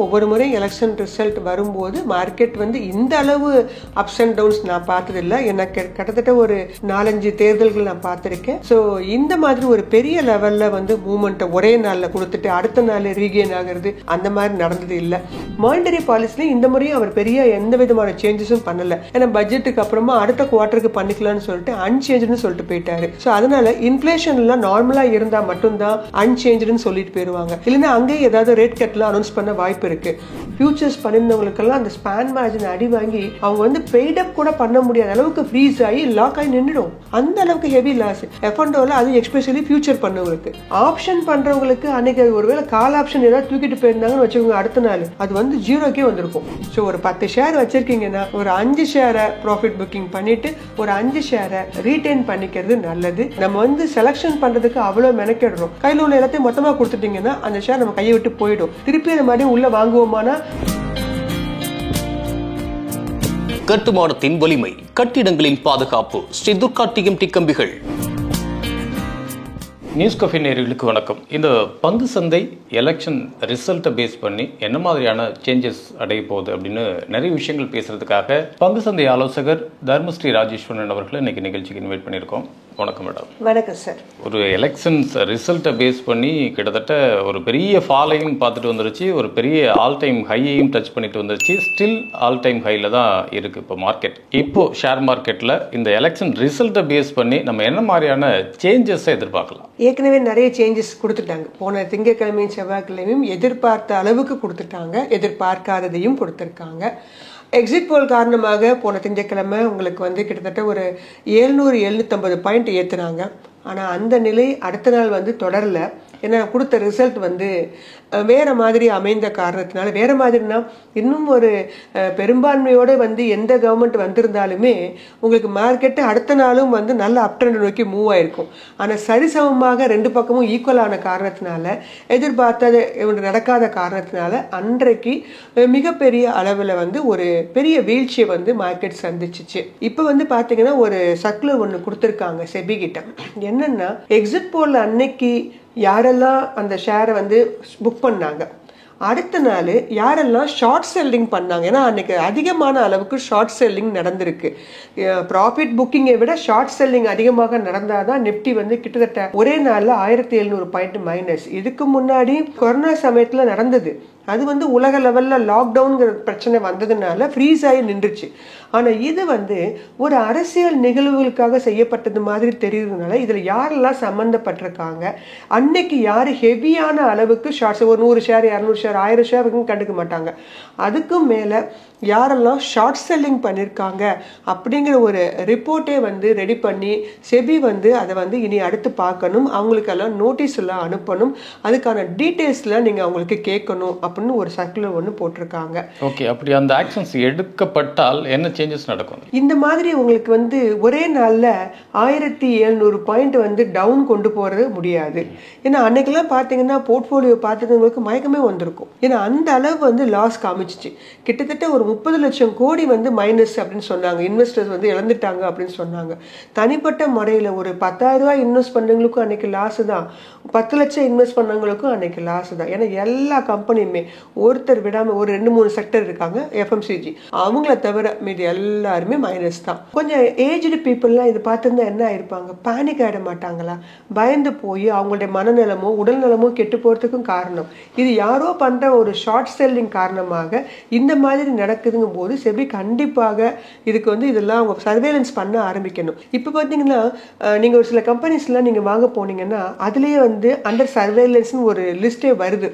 ஒவ்வொரு முறையும் election result வரும்போது மார்க்கெட் வந்து இந்த அளவு அப்ஸ் அண்ட் டவுன்ஸ் நான் பார்த்ததில்லை. எனக்கு கிட்டத்தட்ட ஒரு 4-5 தேர்தல்கள் நான் பார்த்துருக்கேன். ஸோ இந்த மாதிரி ஒரு பெரிய லெவல்ல வந்து மூவ்மெண்ட்டை ஒரே நாளில் கொடுத்துட்டு அடுத்த நாள் ரீகெயின் ஆகிறது அந்த மாதிரி நடந்தது இல்லை. மானிட்டரி பாலிசிலையும் இந்த முறையும் அவர் பெரிய எந்த விதமான சேஞ்சஸும் பண்ணல. ஏன்னா பட்ஜெட்டுக்கு அப்புறமா அடுத்த குவார்ட்டருக்கு பண்ணிக்கலாம்னு சொல்லிட்டு அன்சேஞ்சுன்னு சொல்லிட்டு போயிட்டாரு. ஸோ அதனால இன்ஃபிளேஷன் எல்லாம் நார்மலா இருந்தா மட்டும்தான் அன்சேஞ்சுன்னு சொல்லிட்டு போயிருவாங்க. இல்லைன்னா அங்கேயே ஏதாவது ரேட் கட்லாம் அனௌன்ஸ் பண்ண வாய்ப்பு இருக்கு. ஃபியூச்சர்ஸ் பண்ணிருந்தவங்களுக்கெல்லாம் அந்த ஸ்பான் மார்ஜின் அடி வாங்கி அவங்க வந்து பெய்ட் அப் கூட பண்ண முடியாத அளவுக்கு ஃப்ரீஸ் ஆகி லாக் ஆகி நின்றுடும். அந்த அளவுக்கு ஹெவி லாஸ் எஃப்என்டோல. அது எஸ்பெஷலி ஃபியூச்சர் பண்ணவங்களுக்கு. ஆப்ஷன் பண்றவங்களுக்கு அன்னைக்கு ஒருவேளை கால் ஆப்ஷன் ஏதாவது தூக்கிட்டு போயிருந்தாங்கன்னு வச்சுக்கோங்க, அடுத்த நாள் அது வந்து ஜீரோக்கே வந்திருக்கும். ஸோ ஒரு 10 ஷேர் வச்சிருக்கீங்கன்னா ஒரு 5 ஷேரை ப்ராஃபிட் புக்கிங் பண்ணிட்டு ஒரு 5 ஷேரை ரீட்டைன் பண்ணிக்கிறது நல்லது. நம்ம வந்து செலக்ஷன் பண்றதுக்கு அவ்வளவு மெனக்கிடுறோம். கையில் உள்ள எல்லாத்தையும் மொத்தமா கொடுத்துட்டீங்கன்னா அந்த ஷேர் நம்ம கையை விட்டு போயிடும். திருப்பி அந்த மாதிரி உள்ள வாங்குவோமானா கட்டுமானத்தின் வலிமை, கட்டிடங்களின் பாதுகாப்பு, ஸ்ரீ துர்கா டிஎம்டி கம்பிகள். நியூஸ் கஃபே நேயர்களுக்கு வணக்கம். இந்த பங்கு சந்தை எலெக்ஷன் ரிசல்ட்டை பேஸ் பண்ணி என்ன மாதிரியான சேஞ்சஸ் அடைய போகுது அப்படின்னு நிறைய விஷயங்கள் பேசுறதுக்காக பங்கு சந்தை ஆலோசகர் தர்மஸ்ரீ ராஜேஸ்வரன் அவர்களை இன்னைக்கு நிகழ்ச்சிக்கு இன்வைட் பண்ணியிருக்கோம். வணக்கம் மேடம். வணக்கம் சார். ஒரு எலெக்ஷன்ஸ் ரிசல்ட்டை பேஸ் பண்ணி கிட்டத்தட்ட ஒரு பெரிய ஃபாலையும் பார்த்துட்டு வந்துருச்சு, ஒரு பெரிய ஆல் டைம் ஹையையும் டச் பண்ணிட்டு வந்துருச்சு. ஸ்டில் ஆல் டைம் ஹைல தான் இருக்கு இப்போ மார்க்கெட். இப்போ ஷேர் மார்க்கெட்ல இந்த எலெக்ஷன் ரிசல்ட்டை பேஸ் பண்ணி நம்ம என்ன மாதிரியான சேஞ்சஸ் எதிர்பார்க்கலாம்? ஏற்கனவே நிறைய சேஞ்சஸ் கொடுத்துட்டாங்க. போன திங்கட்கிழமையும் செவ்வாய்க்கிழமையும் எதிர்பார்த்த அளவுக்கு கொடுத்துட்டாங்க, எதிர்பார்க்காததையும் கொடுத்துருக்காங்க. எக்ஸிட் போல் காரணமாக போன திங்கட்கிழமை உங்களுக்கு வந்து கிட்டத்தட்ட ஒரு 700-750 பாயிண்ட் ஏற்றுனாங்க. ஆனால் அந்த நிலை அடுத்த நாள் வந்து தொடரல. ஏன்னா கொடுத்த ரிசல்ட் வந்து வேற மாதிரி அமைந்த காரணத்தினால, வேற மாதிரினா இன்னும் ஒரு பெரும்பான்மையோடு வந்து எந்த கவர்மெண்ட் வந்திருந்தாலுமே உங்களுக்கு மார்க்கெட்டு அடுத்த நாளும் வந்து நல்ல அப் ட்ரெண்ட் நோக்கி மூவ் ஆயிருக்கும். ஆனால் சரிசமமாக ரெண்டு பக்கமும் ஈக்குவலான காரணத்தினால, எதிர்பார்த்தது நடக்காத காரணத்தினால அன்றைக்கு மிகப்பெரிய அளவில் வந்து ஒரு பெரிய வீழ்ச்சியை வந்து மார்க்கெட் சந்திச்சிச்சு. இப்போ வந்து பார்த்தீங்கன்னா ஒரு சர்க்குலர் ஒன்று கொடுத்துருக்காங்க செபி கிட்ட. என்னன்னா எக்ஸிட் போல் அன்னைக்கு யாரெல்லாம் அந்த ஷேரை வந்து புக் பண்ணாங்க, அடுத்த நாள் யாரெல்லாம் ஷார்ட் செல்லிங் பண்ணாங்க. ஏன்னா அன்னைக்கு அதிகமான அளவுக்கு ஷார்ட் செல்லிங் நடந்திருக்கு. ப்ராஃபிட் புக்கிங்கை விட ஷார்ட் செல்லிங் அதிகமாக நடந்தாதான் நிப்டி வந்து கிட்டத்தட்ட ஒரே நாளில் 1700 பாயிண்ட் மைனஸ். இதுக்கு முன்னாடி கொரோனா சமயத்தில் நடந்தது. அது வந்து உலக லெவலில் லாக்டவுன்கிற பிரச்சனை வந்ததுனால ஃப்ரீஸ் ஆகி நின்றுச்சு. ஆனால் இது வந்து ஒரு அரசியல் நிகழ்வுகளுக்காக செய்யப்பட்டது மாதிரி தெரியுறதுனால இதில் யாரெல்லாம் சம்மந்தப்பட்டிருக்காங்க, அன்னைக்கு யார் ஹெவியான அளவுக்கு ஷார்ட்ஸ், ஒரு 100 ஷேர் 200 ஷேர் 1000 ஷேர் வரைக்கும் கண்டுக்க மாட்டாங்க, அதுக்கும் மேலே யாரெல்லாம் ஷார்ட் செல்லிங் பண்ணியிருக்காங்க அப்படிங்கிற ஒரு ரிப்போர்ட்டே வந்து ரெடி பண்ணி செபி வந்து அதை வந்து இனி அடுத்து பார்க்கணும். அவங்களுக்கெல்லாம் நோட்டீஸ் எல்லாம் அனுப்பணும். அதுக்கான டீட்டெயில்ஸ்லாம் நீங்கள் அவங்களுக்கு கேட்கணும் அப்படின்னு ஒரு சர்க்குலர் ஒன்று போட்டிருக்காங்க. ஓகே, அப்படி அந்த ஆக்ஷன்ஸ் எடுக்கப்பட்டால் என்ன சேஞ்சஸ் நடக்கும்? இந்த மாதிரி உங்களுக்கு வந்து ஒரே நாளில் 1700 பாயிண்ட் வந்து டவுன் கொண்டு போகிறது முடியாது. ஏன்னா அன்னைக்கெல்லாம் பார்த்தீங்கன்னா போர்ட்ஃபோலியோ பார்த்துக்கிறவங்களுக்கு மயக்கமே வந்திருக்கும். ஏன்னா அந்த அளவு வந்து லாஸ் காமிச்சிச்சு. கிட்டத்தட்ட ஒரு 30 லட்சம் கோடி வந்து மைனஸ் அப்படின்னு சொன்னாங்க. இன்வெஸ்டர்ஸ் வந்து இழந்துட்டாங்க அப்படின்னு சொன்னாங்க. தனிப்பட்ட முறையில் ஒரு 10,000 ரூபாய் இன்வெஸ்ட் பண்ணவங்களுக்கும் அன்னைக்கு லாஸ் தான், 10 லட்சம் இன்வெஸ்ட் பண்ணவங்களுக்கும் அன்னைக்கு லாஸ் தான். ஏன்னா எல்லா கம்பெனியுமே ஒருத்தர் விடாமல் ஒரு 2-3 செக்டர் இருக்காங்க எஃப்எம்சிஜி, அவங்கள தவிர மீது எல்லாருமே மைனஸ் தான். கொஞ்சம் ஏஜ்டு பீப்புளெலாம் இது பார்த்துருந்தா என்ன ஆயிருப்பாங்க, பேனிக் ஆகிட மாட்டாங்களா, பயந்து போய் அவங்களுடைய மனநலமோ உடல் நலமோ கெட்டு போகிறதுக்கும் காரணம் இது யாரோ பண்ணுற ஒரு ஷார்ட் செல்லிங் காரணமாக இந்த மாதிரி நடக்குதுங்கும் போது செபி கண்டிப்பாக இதுக்கு வந்து இதெல்லாம் அவங்க சர்வேலன்ஸ் பண்ண ஆரம்பிக்கணும். இப்போ பார்த்தீங்கன்னா நீங்கள் ஒரு சில கம்பெனிஸ்லாம் நீங்கள் வாங்க போனீங்கன்னா அதுலேயே வந்து அண்டர் சர்வேலன்ஸ்னு ஒரு லிஸ்ட்டே வருது.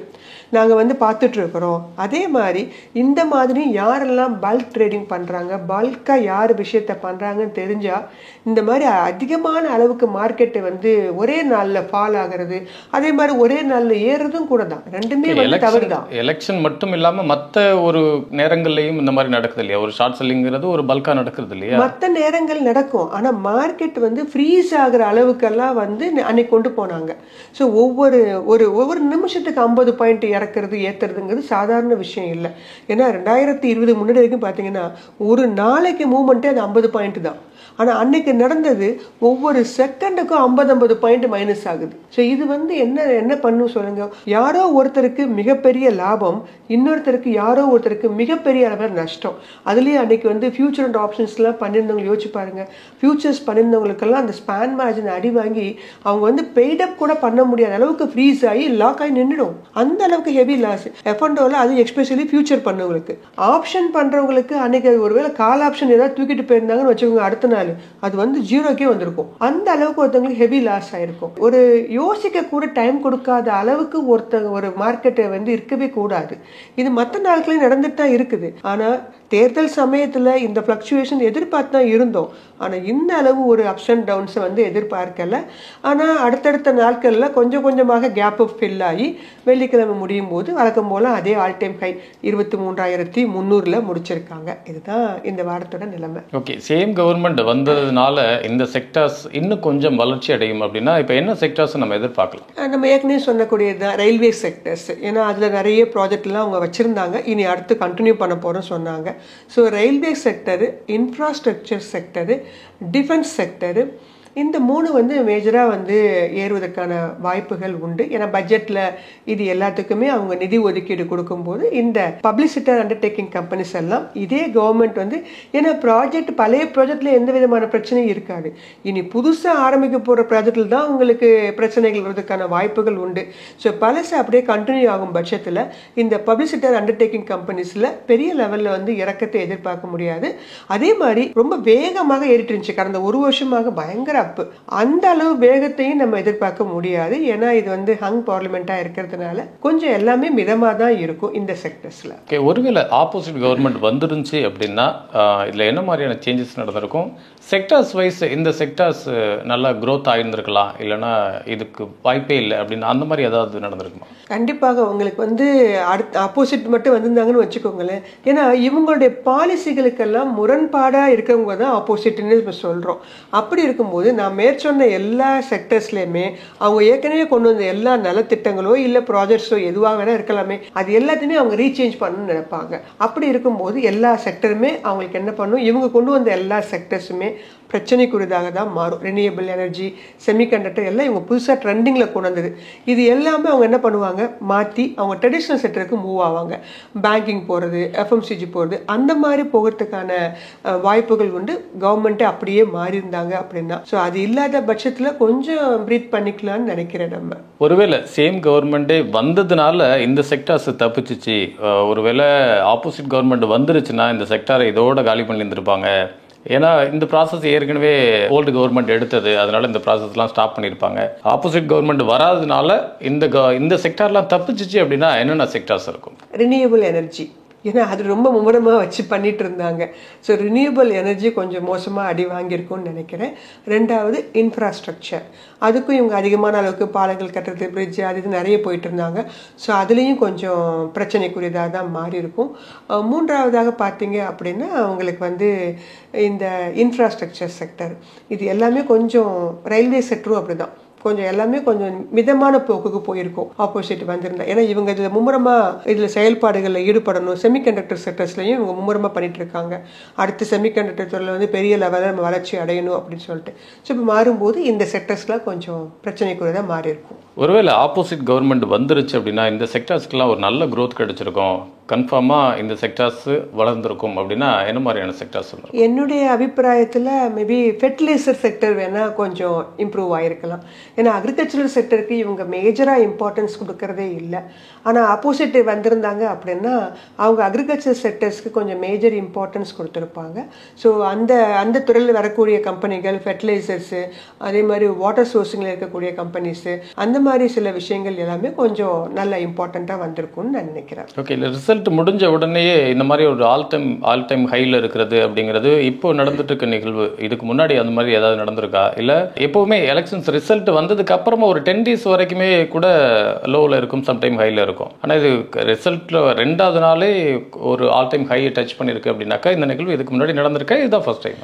நாங்கள் வந்து பார்த்துட்ருக்குறோம். அதே மாதிரி இந்த மாதிரி யாரெல்லாம் பல்க் ட்ரேடிங் பண்ணுறாங்க, பல்காக யார் விஷயத்தை பண்ணுறாங்கன்னு தெரிஞ்சால் இந்த மாதிரி அதிகமான அளவுக்கு மார்க்கெட்டை வந்து ஒரே நாளில் ஃபால் ஆகிறது, அதே மாதிரி ஒரே நாளில் ஏறுறதும் கூட தான். ரெண்டுமே வந்து தவறு தான். எலெக்ஷன் மட்டும் இல்லாமல் மற்ற ஒரு நேரங்கள்லையும் இந்த மாதிரி நடக்குது இல்லையா? ஒரு ஷார்ட் செல்லிங்கிறது ஒரு பல்காக நடக்குது இல்லையா? மற்ற நேரங்கள் நடக்கும். ஆனால் மார்க்கெட் வந்து ஃப்ரீஸ் ஆகிற அளவுக்கெல்லாம் வந்து அன்னைக்கு கொண்டு போனாங்க. ஸோ ஒவ்வொரு நிமிஷத்துக்கு 50 பாயிண்ட் இறக்குறது ஏற்றுறதுங்கிறது சாதாரண விஷயம் இல்லை. ஏன்னா 2020 முன்னாடி வரைக்கும் பார்த்தீங்கன்னா ஒரு நாளைக்கு மூவ்மெண்ட்டே அது 50 பாயிண்ட் தான். ஆனால் அன்னைக்கு நடந்தது ஒவ்வொரு செகண்டுக்கும் 50 பாயிண்ட் மைனஸ் ஆகுது. ஸோ இது வந்து என்ன பண்ணும் சொல்லுங்க. யாரோ ஒருத்தருக்கு மிகப்பெரிய லாபம், இன்னொருத்தருக்கு யாரோ ஒருத்தருக்கு மிகப்பெரிய அளவில் நஷ்டம். அதுலேயே அன்னைக்கு வந்து ஃபியூச்சர் அண்ட் ஆப்ஷன்ஸ்லாம் பண்ணியிருந்தவங்க யோசிச்சு பாருங்க. ஃபியூச்சர்ஸ் பண்ணியிருந்தவங்களுக்கெல்லாம் அந்த ஸ்பான் மார்ஜின் அடி வாங்கி அவங்க வந்து பெய்டப் கூட பண்ண முடியாத அளவுக்கு ஃப்ரீஸ் ஆகி லாக் ஆகி நின்றுடும். அந்த அளவுக்கு ஹெவி லாஸ் எஃப்என்டோவில். அது எஸ்பெஷலி ஃபியூச்சர் பண்ணவங்களுக்கு. ஆப்ஷன் பண்ணுறவங்களுக்கு அன்னைக்கு ஒருவேளை கால் ஆப்ஷன் ஏதாவது தூக்கிட்டு போயிருந்தாங்கன்னு வச்சுக்கோங்க, அடுத்த நாள் அது வந்து ஜீரோக்கே வந்திருக்கும். அந்த அளவுக்கு ஒருத்தவங்களுக்கு ஹெவி லாஸ் ஆயிருக்கும். ஒரு யோசிக்க கூட டைம் கொடுக்காத அளவுக்கு ஒரு மார்க்கெட்டை வந்து இருக்கவே கூடாது. இது மற்ற நாட்களையும் நடந்துட்டு தான் இருக்குது. ஆனால் தேர்தல் சமயத்தில் இந்த ஃப்ளக்சுவேஷன் எதிர்பார்த்து தான் இருந்தோம். ஆனால் இந்த அளவு ஒரு அப்ஸ் அண்ட் டவுன்ஸை வந்து எதிர்பார்க்கல. ஆனால் அடுத்தடுத்த நாட்களில் கொஞ்சம் கொஞ்சமாக கேப் ஃபில் ஆகி வெள்ளிக்கிழமை முடியும் போது வழக்கம் போல் அதே ஆல் டைம் ஹை 23,300 முடிச்சிருக்காங்க. இதுதான் இந்த வாரத்தோட நிலைமை. ஓகே, சேம் கவர்மெண்ட் வந்ததுனால இந்த செக்டார்ஸ் இன்னும் கொஞ்சம் வளர்ச்சி அடையும் அப்படின்னா இப்போ என்ன செக்டார்ஸ் நம்ம எதிர்பார்க்கலாம்? நம்ம ஏற்கனவே சொன்னக்கூடியது தான் ரயில்வே செக்டர்ஸ். ஏன்னா அதில் நிறைய ப்ராஜெக்ட்லாம் அவங்க வச்சுருந்தாங்க, இனி அடுத்து கண்டினியூ பண்ண போகிறோம்னு சொன்னாங்க. So railway sector, infrastructure sector, defence sector, இந்த 3 வந்து மேஜராக வந்து ஏறுவதற்கான வாய்ப்புகள் உண்டு. ஏன்னா பட்ஜெட்டில் இது எல்லாத்துக்குமே அவங்க நிதி ஒதுக்கீடு கொடுக்கும்போது இந்த பப்ளிசிட்டி அண்டர்டேக்கிங் கம்பெனிஸ் எல்லாம் இதே கவர்மெண்ட் வந்து, ஏன்னா ப்ராஜெக்ட் பழைய ப்ராஜெக்டில் எந்த விதமான பிரச்சனையும் இருக்காது. இனி புதுசாக ஆரம்பிக்க போகிற ப்ராஜெக்டில் தான் உங்களுக்கு பிரச்சனைகள் வருவதற்கான வாய்ப்புகள் உண்டு. ஸோ பழசு அப்படியே கண்டினியூ ஆகும் பட்சத்தில் இந்த பப்ளிசிட்டி அண்டர்டேக்கிங் கம்பெனிஸில் பெரிய லெவலில் வந்து இறக்கத்தை எதிர்பார்க்க முடியாது. அதே மாதிரி ரொம்ப வேகமாக ஏறிட்டு இருந்துச்சு கடந்த ஒரு வருஷமாக, பயங்கர அப்பு. அந்த அளவு வேகத்தையும் நம்ம எதிர்பார்க்க முடியாது. ஏன்னா இது வந்து ஹங் பார்லிமெண்டா இருக்கிறதுனால கொஞ்சம் எல்லாமே மிதமாக தான் இருக்கும் இந்த செக்டர்ஸ்ல. ஒருவேளை ஆப்போசிட் கவர்மெண்ட் வந்துருந்துச்சு அப்படின்னா இதுல என்ன மாதிரியான சேஞ்சஸ் நடந்திருக்கும்? செக்டார்ஸ் வைஸ் இந்த செக்டார்ஸ் நல்லா க்ரோத் ஆகியிருந்திருக்கலாம், இல்லைன்னா இதுக்கு வாய்ப்பே இல்லை அப்படின்னு அந்த மாதிரி ஏதாவது நடந்திருக்குமா? கண்டிப்பாக உங்களுக்கு வந்து அடுத்த ஆப்போசிட் மட்டும் வந்திருந்தாங்கன்னு வச்சுக்கோங்களேன். ஏன்னா இவங்களுடைய பாலிசிகளுக்கெல்லாம் முரண்பாடாக இருக்கிறவங்க தான் ஆப்போசிட்னு இப்போ சொல்கிறோம். அப்படி இருக்கும்போது நான் மேற்சொன்ன எல்லா செக்டர்ஸ்லையுமே அவங்க ஏற்கனவே கொண்டு வந்த எல்லா நலத்திட்டங்களோ இல்லை ப்ராஜெக்ட்ஸோ எதுவாக வேணா இருக்கலாமே, அது எல்லாத்தையுமே அவங்க ரீசேஞ்ச் பண்ணணும்னு நினைப்பாங்க. அப்படி இருக்கும்போது எல்லா செக்டருமே அவங்களுக்கு என்ன பண்ணும், இவங்க கொண்டு வந்த எல்லா செக்டர்ஸுமே பிரச்சனைக்குரியதாக தான் மாறும். ரினியூவபிள் எனர்ஜி, செமிகண்டக்டர் எல்லாம் இவங்க புதுசாக ட்ரெண்டிங்கில் கொண்டு வந்தது. இது எல்லாமே அவங்க என்ன பண்ணுவாங்க, மாற்றி அவங்க ட்ரெடிஷ்னல் செக்டருக்கு மூவ் ஆவாங்க. பேங்கிங் போகிறது, எஃப்எம்சிஜி போகிறது, அந்த மாதிரி போகிறதுக்கான வாய்ப்புகள் உண்டு. கவர்மெண்ட்டே அப்படியே மாறி இருந்தாங்க அப்படின்னா. ஸோ அது இல்லாத பட்சத்தில் கொஞ்சம் ப்ரீத் பண்ணிக்கலாம்னு நினைக்கிறேன். நம்ம ஒருவேளை சேம் கவர்மெண்ட்டே வந்ததுனால இந்த செக்டார்ஸ் தப்பிச்சிச்சு, ஒருவேளை ஆப்போசிட் கவர்மெண்ட் வந்துருச்சுன்னா இந்த செக்டாரை இதோட காலி பண்ணி இருந்திருப்பாங்க. ஏன்னா இந்த ப்ராசஸ் ஏற்கனவே ஓல்டு கவர்மெண்ட் எடுத்தது, அதனால இந்த ப்ராசஸ்லாம் ஸ்டாப் பண்ணியிருப்பாங்க. ஆப்போசிட் கவர்மெண்ட் வராதனால இந்த செக்டார்லாம் தப்பிச்சிச்சு அப்படின்னா என்னென்ன செக்டார்ஸ் இருக்கும்? ரினியூவபிள் எனர்ஜி, ஏன்னா அது ரொம்ப மும்முரமாக வச்சு பண்ணிட்டு இருந்தாங்க. ஸோ ரினியூவபிள் எனர்ஜி கொஞ்சம் மோசமாக அடி வாங்கியிருக்கும்னு நினைக்கிறேன். ரெண்டாவது இன்ஃப்ராஸ்ட்ரக்சர், அதுக்கும் இவங்க அதிகமான அளவுக்கு பாலங்கள் கட்டுறது, பிரிட்ஜ் அது இது நிறைய போயிட்டு இருந்தாங்க. ஸோ அதுலேயும் கொஞ்சம் பிரச்சனைக்குரியதாக தான் மாறி இருக்கும். மூன்றாவதாக பார்த்தீங்க அப்படின்னா அவங்களுக்கு வந்து இந்த இன்ஃப்ராஸ்ட்ரக்சர் செக்டர், இது எல்லாமே கொஞ்சம் ரயில்வே செக்டரும் அப்படி தான் கொஞ்சம் எல்லாமே கொஞ்சம் மிதமான போக்குக்கு போயிருக்கும் ஆப்போசிட் வந்திருந்தா. ஏன்னா இவங்க இதில் மும்முரமாக இதில் செயல்பாடுகளில் ஈடுபடணும். செமிகண்டக்டர் செக்டர்ஸ்லையும் இவங்க மும்முரமாக பண்ணிட்டு இருக்காங்க. அடுத்து செமிகண்டக்டர் துறையில் வந்து பெரிய லெவலில் நம்ம வளர்ச்சி அடையணும் அப்படின்னு சொல்லிட்டு. ஸோ இப்போ மாறும்போது இந்த செக்டர்ஸ்லாம் கொஞ்சம் பிரச்சனைக்குரியதாக மாறி இருக்கும். ஒருவேளை ஆப்போசிட் கவர்மெண்ட் வந்துருச்சு அப்படின்னா இந்த செக்டார்ஸ்க்குலாம் ஒரு நல்ல க்ரோத் கிடைச்சிருக்கும், கன்ஃபார்மாக இந்த செக்டார்ஸ் வளர்ந்துருக்கும் அப்படின்னா என்ன மாதிரியான செக்டார்ஸ்? என்னுடைய அபிப்பிராயத்தில் மேபி ஃபெர்டிலைசர் செக்டர் வேணால் கொஞ்சம் இம்ப்ரூவ் ஆகிருக்கலாம். ஏன்னா அக்ரிகல்ச்சரல் செக்டருக்கு இவங்க மேஜராக இம்பார்ட்டன்ஸ் கொடுக்கறதே இல்லை. ஆனால் ஆப்போசிட் வந்திருந்தாங்க அப்படின்னா அவங்க அக்ரிகல்ச்சர் செக்டர்ஸ்க்கு கொஞ்சம் மேஜர் இம்பார்ட்டன்ஸ் கொடுத்துருப்பாங்க. ஸோ அந்த துறையில் வரக்கூடிய கம்பெனிகள், ஃபெர்டிலைசர்ஸு, அதே மாதிரி வாட்டர் சோர்ஸிங்கில் இருக்கக்கூடிய கம்பெனிஸு, அந்த மாதிரி சில விஷயங்கள் எல்லாமே கொஞ்சம் நல்ல இம்பார்ட்டண்ட்டாக வந்திருக்கும்னு நான் நினைக்கிறேன். ஓகே, இல்லை ரிசல்ட் முடிஞ்ச உடனேயே இந்த மாதிரி ஒரு ஆல் டைம் ஹையில் இருக்கிறது அப்படிங்கிறது இப்போ நடந்துட்டு இருக்க நிகழ்வு. இதுக்கு முன்னாடி அந்த மாதிரி ஏதாவது நடந்திருக்கா? இல்லை எப்போவுமே எலெக்ஷன்ஸ் ரிசல்ட் வந்ததுக்கு அப்புறமா ஒரு 10 days வரைக்குமே கூட லோவில் இருக்கும், சம்டைம் ஹையில் இருக்கும். ஆனால் இது ரிசல்ட்டில் 2வது நாளே ஒரு ஆல் டைம் ஹையை டச் பண்ணியிருக்கு அப்படின்னாக்கா இந்த நிகழ்வு இதுக்கு முன்னாடி நடந்திருக்கா? இதுதான் ஃபர்ஸ்ட் டைம்?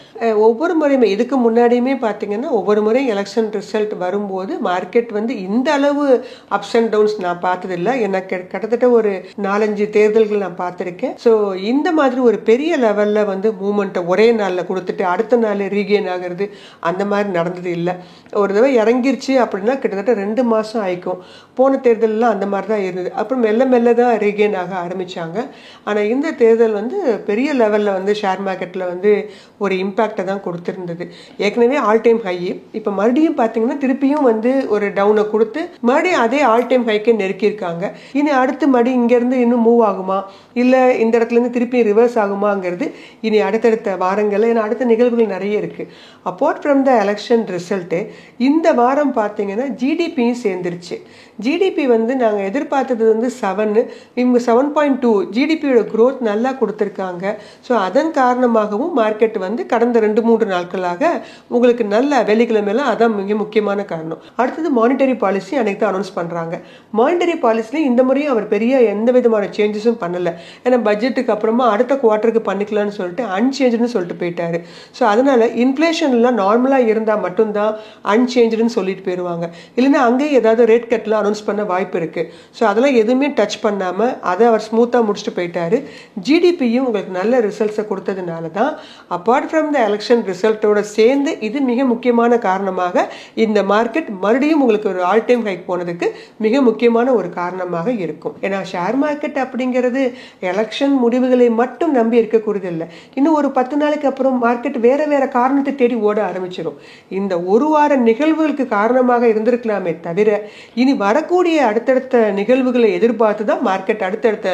ஒவ்வொரு முறையுமே இதுக்கு முன்னாடியுமே பார்த்தீங்கன்னா ஒவ்வொரு முறையும் எலெக்ஷன் ரிசல்ட் வரும்போது மார்க்கெட் வந்து இந்த இந்த அளவு அப்ஸ் அண்ட் டவுன்ஸ் நான் பார்த்ததில்லை. எனக்கு கிட்டத்தட்ட ஒரு 4-5 தேர்தல்கள் நான் பார்த்துருக்கேன். ஸோ இந்த மாதிரி ஒரு பெரிய லெவலில் வந்து மூமெண்ட்டை ஒரே நாளில் கொடுத்துட்டு அடுத்த நாள் ரீகெயின் ஆகிறது அந்த மாதிரி நடந்தது இல்லை. ஒரு தடவை இறங்கிருச்சு அப்படின்னா கிட்டத்தட்ட 2 மாதம் ஆயிக்கும். போன தேர்தலெலாம் அந்த மாதிரி தான் இருந்தது. அப்புறம் மெல்ல மெல்ல தான் ரீகெயின் ஆக ஆரம்பித்தாங்க. ஆனால் இந்த தேர்தல் வந்து பெரிய லெவலில் வந்து ஷேர் மார்க்கெட்டில் வந்து ஒரு இம்பேக்டை தான் கொடுத்துருந்தது. ஏற்கனவே ஆல் டைம் ஹை, இப்போ மறுபடியும் பார்த்தீங்கன்னா திருப்பியும் வந்து ஒரு டவுனை கொடுத்து மறுபடியும் அதே ஆல் டைம் ஹைக்கே நெருக்கியிருக்காங்க. இனி அடுத்து மறுபடியும் இங்கேருந்து இன்னும் மூவ் ஆகுமா இல்லை இந்த இடத்துலேருந்து திருப்பி ரிவர்ஸ் ஆகுமாங்கிறது இனி அடுத்தடுத்த வாரங்களில், ஏன்னா அடுத்த நிகழ்வுகள் நிறைய இருக்குது. Apart from the election result இந்த வாரம் பார்த்தீங்கன்னா ஜிடிபியும் சேர்ந்துருச்சு. ஜிடிபி வந்து நாங்கள் எதிர்பார்த்தது வந்து 7, இவங்க 7.2 ஜிடிபியோட க்ரோத் நல்லா கொடுத்துருக்காங்க. ஸோ அதன் காரணமாகவும் மார்க்கெட் வந்து கடந்த 2-3 நாட்களாக உங்களுக்கு நல்ல வெள்ளிக்கிழமையெல்லாம் அதான் மிக முக்கியமான காரணம். அடுத்தது மானிட்டரி பாலிசி அன்னைக்கு தான் அனௌன்ஸ் பண்ணுறாங்க. மானிட்டரி பாலிசிலையும் இந்த முறையும் அவர் பெரிய எந்த விதமான சேஞ்சஸும் பண்ணலை. ஏன்னா பட்ஜெட்டுக்கு அப்புறமா அடுத்த குவார்ட்டருக்கு பண்ணிக்கலாம்னு சொல்லிட்டு அன்சேஞ்சுன்னு சொல்லிட்டு போயிட்டாரு. ஸோ அதனால இன்ஃப்ளேஷன்லாம் நார்மலாக இருந்தால் மட்டும்தான் அன்சேஞ்சுன்னு சொல்லிட்டு போயிடுவாங்க. இல்லைன்னா அங்கேயும் ஏதாவது ரேட் கட்லாம் அனௌன்ஸ் பண்ண வாய்ப்பு இருக்குது. ஸோ அதெல்லாம் எதுவுமே டச் பண்ணாமல் அதை அவர் ஸ்மூத்தாக முடிச்சுட்டு போயிட்டாரு. ஜிடிபியும் உங்களுக்கு நல்ல ரிசல்ட்ஸை கொடுத்ததுனால தான் அப்பார்ட் ஃப்ரம் த எலெக்ஷன் ரிசல்ட்டோட சேர்ந்து இது மிக முக்கியமான காரணமாக இந்த மார்க்கெட் மறுபடியும் உங்களுக்கு ஒரு ஆல் டைம் ஹைக் போனதுக்கு மிக முக்கியமான ஒரு காரணமாக இருக்கும். ஏன்னா ஷேர் மார்க்கெட் அப்படிங்கிறது எலெக்ஷன் முடிவுகளை மட்டும் நம்பி இருக்கக்கூடியது இல்லை. இன்னும் ஒரு 10 நாளைக்கு அப்புறம் மார்க்கெட் வேற வேற காரணத்தை தேடி ஓட ஆரம்பிச்சிடும். இந்த ஒரு வார நிகழ்வுகளுக்கு காரணமாக இருந்திருக்கலாமே தவிர இனி வரக்கூடிய அடுத்தடுத்த நிகழ்வுகளை எதிர்பார்த்து தான் மார்க்கெட் அடுத்தடுத்த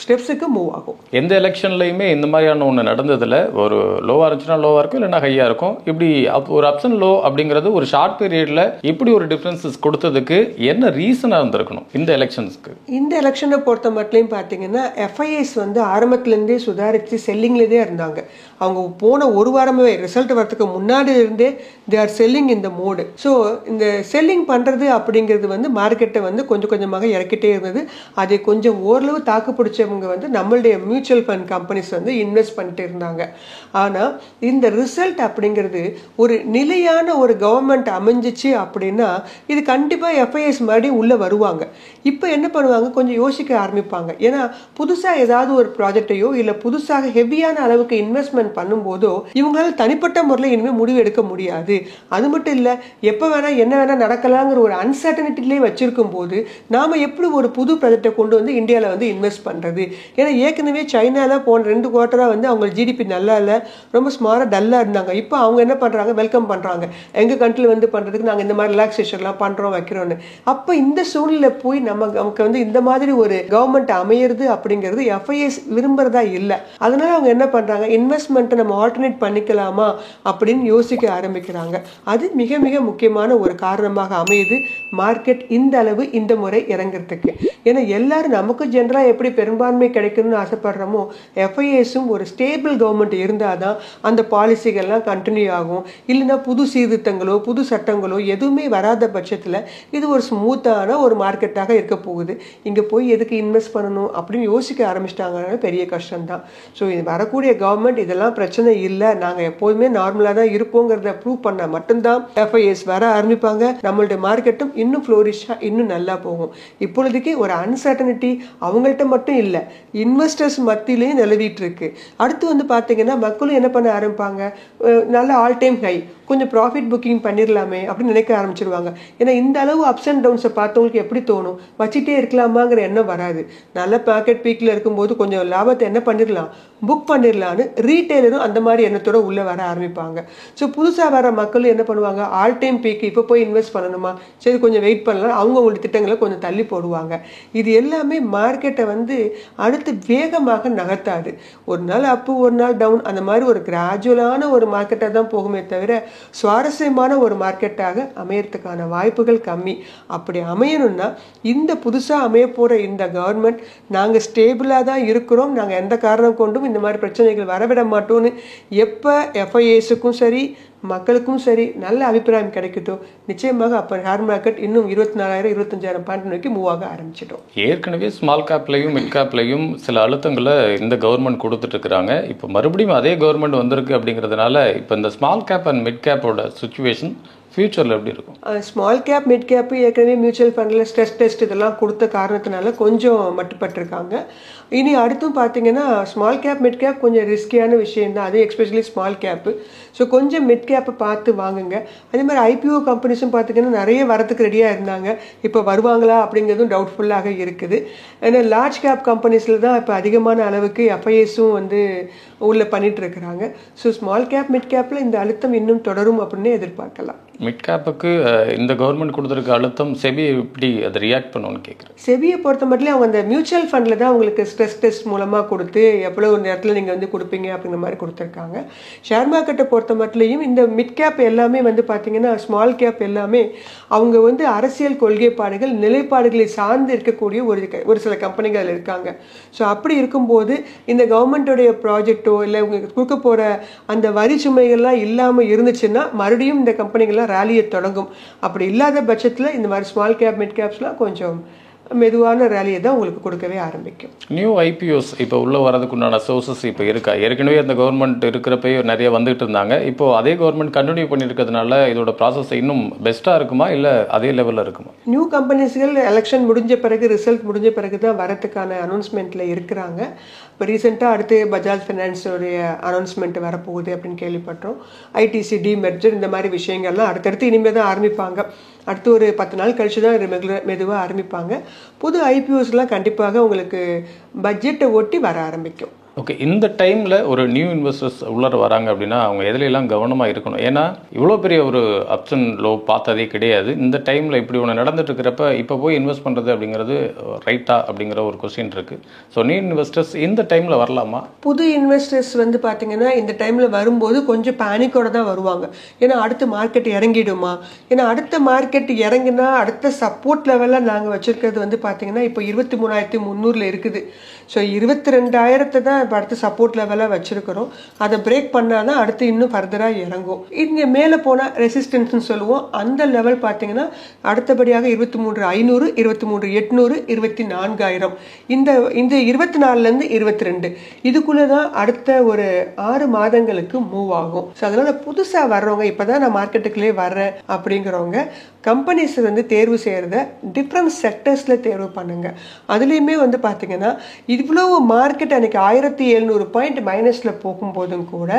ஸ்டெப்ஸுக்கு மூவ் ஆகும். எந்த எலெக்ஷன்லையுமே இந்த மாதிரியான ஒன்று நடந்ததில் ஒரு லோவாக இருந்துச்சுன்னா லோவாக இருக்கும், இல்லைன்னா ஹையாக இருக்கும். இப்படி ஒரு அப்ஸ் அண்ட் லோ அப்படிங்கிறது ஒரு ஷார்ட் பீரியடில் இப்படி ஒரு டிஃப்ரென்சஸ் கொடுத்ததுக்கு என்ன ரீசனாக இருந்திருக்கணும் இந்த எலெக்ஷன்ஸ்க்கு? இந்த எலெக்ஷனை பொறுத்த மட்டும் பார்த்தீங்கன்னா எஃப்ஐஎஸ் வந்து ஆரம்பத்துலேருந்தே சுதாரித்து செல்லிங்லேயே இருந்தாங்க. அவங்க போன ஒரு வாரமே ரிசல்ட் வரதுக்கு முன்னாடி இருந்தே தே ஆர் செல்லிங் இந்த மோடு. ஸோ இந்த செல்லிங் பண்ணுறது அப்படிங்கிறது வந்து மார்க்கெட்டை வந்து கொஞ்சம் கொஞ்சமாக இறக்கிட்டே இருந்தது. அதை கொஞ்சம் ஓரளவு தாக்கு பிடிச்சவங்க வந்து நம்மளுடைய மியூச்சுவல் ஃபண்ட் கம்பெனிஸ் வந்து இன்வெஸ்ட் பண்ணிட்டு இருந்தாங்க. ஆனால் இந்த ரிசல்ட் அப்படிங்கிறது ஒரு நிலையான ஒரு கவர்மெண்ட் அமைஞ்சிச்சு அப்படின்னா இது கண்டிப்பாக எஃப்ஐஎஸ் மறுபடியும் உள்ளே வருவாங்க. இப்போ என்ன பண்ணுவாங்க, கொஞ்சம் யோசிக்க ஆரம்பிப்பாங்க. ஏன்னா புதுசாக ஏதாவது ஒரு ப்ராஜெக்டையோ இல்லை புதுசாக ஹெவியான அளவுக்கு இன்வெஸ்ட்மெண்ட் பண்ணும்போதோ இவங்களால தனிப்பட்ட முறையில் இனிமேல் முடிவு எடுக்க முடியாது. அது மட்டும் இல்லை, எப்போ வேணா என்ன வேணா நடக்கலாங்கிற ஒரு அன்சர்டனிட்டிலே வச்சிருக்கும் போது நாம எப்படி ஒரு புது ப்ராஜெக்டை கொண்டு வந்து இந்தியாவில் வந்து இன்வெஸ்ட் பண்ணுறது? ஏன்னா ஏற்கனவே சைனாவில் போன 2 குவார்ட்டராக வந்து அவங்க ஜிடிபி நல்லா இல்லை, ரொம்ப ஸ்மாராக டல்லாக இருந்தாங்க. இப்போ அவங்க என்ன பண்ணுறாங்க, வெல்கம் பண்ணுறாங்க, எங்கள் கண்ட்ரியில் வந்து பண்ணுறதுக்கு நாங்கள் இந்த மாதிரி ரிலாக்ஸேஷன்லாம் பண்ணுறோம் வைக்கிறோன்னு. அப்போ இந்த சூழ்நிலை போய் நமக்கு வந்து இந்த மாதிரி ஒரு கவர்மெண்ட் அமையிறது அப்படிங்கிறது எஃப்ஐஎஸ் விரும்புறதா இல்லை. அதனால அவங்க என்ன பண்ணுறாங்க, இன்வெஸ்ட்மெண்ட்டை நம்ம ஆல்டர்னேட் பண்ணிக்கலாமா அப்படின்னு யோசிக்க ஆரம்பிக்கிறாங்க. அது மிக மிக முக்கியமான ஒரு காரணமாக அமையுது மார்க்கெட் இந்த அளவு இந்த முறை இறங்குறதுக்கு. ஏன்னா எல்லாரும் நமக்கு ஜென்ரலாக எப்படி பெரும்பான்மை கிடைக்கணும்னு ஆசைப்படுறோமோ எஃப்ஐஎஸும் ஒரு ஸ்டேபிள் கவர்மெண்ட் இருந்தால் தான் அந்த பாலிசிகள்லாம் கண்டினியூ ஆகும். இல்லைன்னா புது சீர்திருத்தங்களோ புது சட்டங்களோ எதுவுமே வராத பட்சத்தில் இது ஒரு ஸ்மூத்தான ஒரு மார்க்கெட்டாக இருக்க போகுது. இங்கே போய் எதுக்கு இன்வெஸ்ட் பண்ணணும் அப்படின்னு யோசிக்க ஆரம்பிச்சிட்டாங்கன்னா பெரிய கஷ்டம்தான். ஸோ இது வரக்கூடிய கவர்மெண்ட் இதெல்லாம் பிரச்சனை இல்லை, நாங்கள் எப்போதுமே நார்மலாக தான் இருப்போங்கிறத ப்ரூவ் பண்ணால் மட்டும்தான் எஃப்ஐஎஸ் வர ஆரம்பிப்பாங்க. நம்மளுடைய மார்க்கெட்டும் இன்னும் ஃப்ளோரிஷாக இன்னும் நல்லா போகும். இப்பொழுதுக்கே ஒரு அன்சர்டனிட்டி அவங்கள்ட்ட மட்டும் இல்லை, இன்வெஸ்டர்ஸ் மத்தியிலையும் நிலவிட்டு இருக்கு. அடுத்து வந்து பார்த்தீங்கன்னா மக்களும் என்ன பண்ண ஆரம்பிப்பாங்க, நல்ல ஆல் டைம் ஹை, கொஞ்சம் ப்ராஃபிட் புக்கிங் பண்ணிடலாமே அப்படின்னு நினைக்க ஆரம்பிச்சிருவாங்க. ஏன்னா இந்த அளவு அப்ஸ் அண்ட் டவுன்ஸை பார்த்தவங்களுக்கு எப்படி தோணும், வச்சுட்டே இருக்கலாமாங்கிற எண்ணம் வராது. நல்ல மார்க்கெட் பீக்கில் இருக்கும்போது கொஞ்சம் லாபத்தை என்ன பண்ணிடலாம், புக் பண்ணிடலான்னு ரீட்டைலரும் அந்த மாதிரி எண்ணத்தோட உள்ளே வர ஆரம்பிப்பாங்க. ஸோ புதுசாக வர மக்களும் என்ன பண்ணுவாங்க, ஆல் டைம் பீக்கு இப்போ போய் இன்வெஸ்ட் பண்ணணுமா, சரி கொஞ்சம் வெயிட் பண்ணலாம், அவங்களுடைய திட்டங்களை கொஞ்சம் தள்ளி போடுவாங்க. இது எல்லாமே மார்க்கெட்டை வந்து அடுத்து வேகமாக நகர்த்தாது. ஒரு நாள் அப்பு ஒரு நாள் டவுன், அந்த மாதிரி ஒரு கிராஜுவலான ஒரு மார்க்கெட்டாக தான் போகுமே தவிர சுவாரஸ்யமான ஒரு மார்க்கெட்டாக அமையறதுக்கான வாய்ப்புகள் கம்மி. அப்படி அமையணும்னா இந்த புதுசாக அமைய போகிற இந்த கவர்மெண்ட் நாங்கள் ஸ்டேபிளாக தான் இருக்கிறோம், நாங்கள் எந்த காரணம் கொண்டும் இந்த மாதிரி பிரச்சனைகள் வரவிட மாட்டோம்னு எப்போ எஃப்ஐஎஸுக்கும் சரி மக்களுக்கும் சரி நல்ல அபிப்பிராயம் கிடைக்கட்டும், நிச்சயமாக அப்போ ஷேர் மார்க்கெட் இன்னும் 24,000-25,000 பாயிண்ட் நோக்கி மூவ் ஆக ஆரம்பிச்சிட்டோம். ஏற்கனவே ஸ்மால் கேப்லையும் மிட் கேப்லையும் சில அழுத்தங்களை இந்த கவர்மெண்ட் கொடுத்துட்டு இருக்கிறாங்க. இப்போ மறுபடியும் அதே கவர்மெண்ட் வந்திருக்கு அப்படிங்கிறதுனால இப்போ இந்த ஸ்மால் கேப் அண்ட் மிட் கேப்போட சுச்சுவேஷன் ஃபியூச்சரில் எப்படி இருக்கும்? ஸ்மால் கேப் மிட் கேப் ஏற்கனவே மியூச்சுவல் ஃபண்டில் ஸ்ட்ரெஸ் டெஸ்ட் இதெல்லாம் கொடுத்த காரணத்தினால கொஞ்சம் மட்டுப்பட்டிருக்காங்க. இனி அடுத்தும் பார்த்தீங்கன்னா ஸ்மால் கேப் மிட் கேப் கொஞ்சம் ரிஸ்கியான விஷயம் தான், அது எஸ்பெஷலி ஸ்மால் கேப்பு. ஸோ கொஞ்சம் மிட் கேப்பை பார்த்து வாங்குங்க. அதே மாதிரி ஐபிஓ கம்பெனிஸும் பார்த்தீங்கன்னா நிறைய வரத்துக்கு ரெடியாக இருந்தாங்க, இப்போ வருவாங்களா அப்படிங்கிறதும் டவுட்ஃபுல்லாக இருக்குது. ஏன்னா லார்ஜ் கேப் கம்பெனிஸில் தான் இப்போ அதிகமான அளவுக்கு எஃப்ஐஎஸும் வந்து உள்ளே பண்ணிட்டு இருக்கிறாங்க. ஸோ ஸ்மால் கேப் மிட் கேப்பில் இந்த அழுத்தம் இன்னும் தொடரும் அப்படின்னு எதிர்பார்க்கலாம். மிட் கேப்புக்கு இந்த கவர்மெண்ட் கொடுத்துருக்க அழுத்தம் செபி எப்படி அதை ரியாக்ட் பண்ணுவோன்னு கேட்குறேன். செபியை பொறுத்த மட்டும் அவங்க அந்த மியூச்சுவல் ஃபண்டில் தான் உங்களுக்கு ஸ்ட்ரெஸ் டெஸ்ட் மூலமாக கொடுத்து எவ்வளோ ஒரு நேரத்தில் நீங்கள் வந்து கொடுப்பீங்க அப்படிங்கிற மாதிரி கொடுத்துருக்காங்க. ஷேர் மார்க்கெட்டை பொறுத்த மட்டும் இந்த மிட் கேப் எல்லாமே வந்து பார்த்தீங்கன்னா ஸ்மால் கேப் எல்லாமே அவங்க வந்து அரசியல் கொள்கைப்பாடுகள் நிலைப்பாடுகளை சார்ந்து இருக்கக்கூடிய ஒரு சில கம்பெனிகள் இருக்காங்க. ஸோ அப்படி இருக்கும்போது இந்த கவர்மெண்ட்டோடைய ப்ராஜெக்டோ இல்லை உங்களுக்கு கொடுக்க போகிற அந்த வரி சுமைகள்லாம் இல்லாமல் இருந்துச்சுன்னா மறுபடியும் இந்த கம்பெனிகள்லாம் ரேலியை தொடங்கும். அப்படி இல்லாத பட்சத்தில் இந்த மாதிரி ஸ்மால் கேப் மிட் கேப்ஸ்லாம் கொஞ்சம் மெதுவான ரேலியை தான் உங்களுக்கு கொடுக்கவே ஆரம்பிக்கும். நியூ ஐபிஓஸ் இப்போ உள்ளே வரதுக்குண்டான சோர்சஸ் இப்போ இருக்கா? ஏற்கனவே அந்த கவர்மெண்ட் இருக்கிறப்ப நிறைய வந்துகிட்டு இருந்தாங்க, இப்போது அதே கவர்மெண்ட் கண்டினியூ பண்ணியிருக்கிறதுனால இதோட ப்ராசஸ் இன்னும் பெஸ்ட்டாக இருக்குமா இல்லை அதே லெவலில் இருக்குமா? நியூ கம்பெனிஸ்கள் எலெக்ஷன் முடிஞ்ச பிறகு ரிசல்ட் முடிஞ்ச பிறகு தான் வரத்துக்கான அனௌன்ஸ்மெண்ட்டில் இருக்கிறாங்க. இப்போ ரீசெண்டாக அடுத்து பஜாஜ் ஃபைனான்ஸோடைய அனௌன்ஸ்மெண்ட் வரப்போகுது அப்படின்னு கேள்விப்பட்டோம். ஐடிசி டிமெர்ஜர் இந்த மாதிரி விஷயங்கள்லாம் அடுத்தடுத்து இனிமேல் தான் ஆரம்பிப்பாங்க. அடுத்து ஒரு 10 நாள் கழிச்சு தான் மெதுவாக ஆரம்பிப்பாங்க. புது ஐபிஓஸ்லாம் கண்டிப்பாக உங்களுக்கு பட்ஜெட்டை ஒட்டி வர ஆரம்பிக்கும். ஓகே, இந்த டைமில் ஒரு நியூ இன்வெஸ்டர்ஸ் உள்ளே வராங்க அப்படின்னா அவங்க எதுலாம் கவனமாக இருக்கணும்? ஏன்னா இவ்வளோ பெரிய ஒரு அப்ஸ் அண்ட் லோ பார்த்ததே கிடையாது. இந்த டைமில் இப்படி ஒன்று நடந்துட்டு இருக்கிறப்ப இப்போ போய் இன்வெஸ்ட் பண்ணுறது அப்படிங்கிறது ரைட்டா அப்படிங்கிற ஒரு கொஸ்டின் இருக்குது. ஸோ நியூ இன்வெஸ்டர்ஸ் இந்த டைமில் வரலாமா? புது இன்வெஸ்டர்ஸ் வந்து பார்த்தீங்கன்னா இந்த டைமில் வரும்போது கொஞ்சம் பேனிக்கோடு தான் வருவாங்க. ஏன்னா அடுத்த மார்க்கெட் இறங்கிடுமா, ஏன்னா அடுத்த மார்க்கெட் இறங்கினா அடுத்த சப்போர்ட் லெவலில் நாங்கள் வச்சுருக்கிறது வந்து பார்த்தீங்கன்னா இப்போ 23,300 இருக்குது. ஸோ 22,000 தான் இப்போ அடுத்து சப்போர்ட் லெவலாக வச்சுருக்கிறோம். அதை பிரேக் பண்ணால் தான் அடுத்து இன்னும் ஃபர்தராக இறங்கும். இங்கே மேலே போனால் ரெசிஸ்டன்ஸ்னு சொல்லுவோம், அந்த லெவல் பார்த்தீங்கன்னா அடுத்தபடியாக 23,500, 23,800, 24,000 இந்த 24லேருந்து 22 இதுக்குள்ளே தான் அடுத்த ஒரு 6 மாதங்களுக்கு மூவ் ஆகும். ஸோ அதனால் புதுசாக வர்றவங்க இப்போ தான் நான் மார்க்கெட்டுக்குள்ளே வர்றேன் அப்படிங்கிறவங்க கம்பெனிஸ் வந்து தேர்வு செய்கிறத டிஃப்ரெண்ட் செக்டர்ஸில் தேர்வு பண்ணுங்கள். அதுலேயுமே வந்து பார்த்தீங்கன்னா இவ்வளோ மார்க்கெட் அன்றைக்கி 1,700 பாயிண்ட் மைனஸில் போகும்போதும் கூட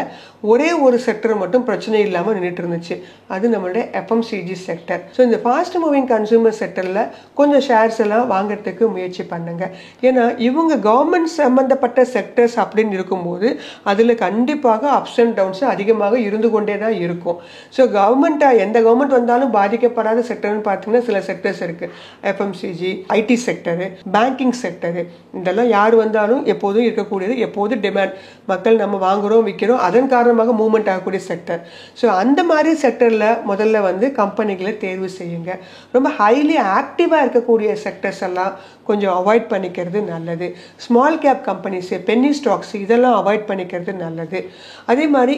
ஒரே ஒரு செக்டர் மட்டும் பிரச்சனை இல்லாமல் நின்றுட்டு இருந்துச்சு, அது நம்மளுடைய எஃப்எம்சிஜி செக்டர். ஸோ இந்த ஃபாஸ்ட் மூவிங் கன்சூமர் செக்டரில் கொஞ்சம் ஷேர்ஸ் எல்லாம் வாங்கிறதுக்கு முயற்சி பண்ணுங்க. ஏன்னா இவங்க கவர்மெண்ட் சம்மந்தப்பட்ட செக்டர்ஸ் அப்படின்னு இருக்கும்போது அதில் கண்டிப்பாக அப்ஸ் அண்ட் டவுன்ஸ் அதிகமாக இருந்து கொண்டே தான் இருக்கும். ஸோ எந்த கவர்மெண்ட் வந்தாலும் பாதிக்கப்படாத செக்டர்னு பார்த்தீங்கன்னா சில செக்டர்ஸ் இருக்குது. FMCG, IT sector, banking sector, இதெல்லாம் யார் வந்தாலும் எப்போதும் இருக்கக்கூடியது, எப்போது டிமாண்ட், மக்கள் நம்ம வாங்குகிறோம் விற்கிறோம் அதன் காரணமாக மூவ்மெண்ட் ஆகக்கூடிய செக்டர். ஸோ அந்த மாதிரி செக்டரில் முதல்ல வந்து கம்பெனிகளை தேர்வு செய்யுங்க. ரொம்ப ஹைலி ஆக்டிவாக இருக்கக்கூடிய செக்டர்ஸ் எல்லாம் கொஞ்சம் அவாய்ட் பண்ணிக்கிறது நல்லது. Small cap companies, Penney stocks இதெல்லாம் அவாய்ட் பண்ணிக்கிறது நல்லது. அதே மாதிரி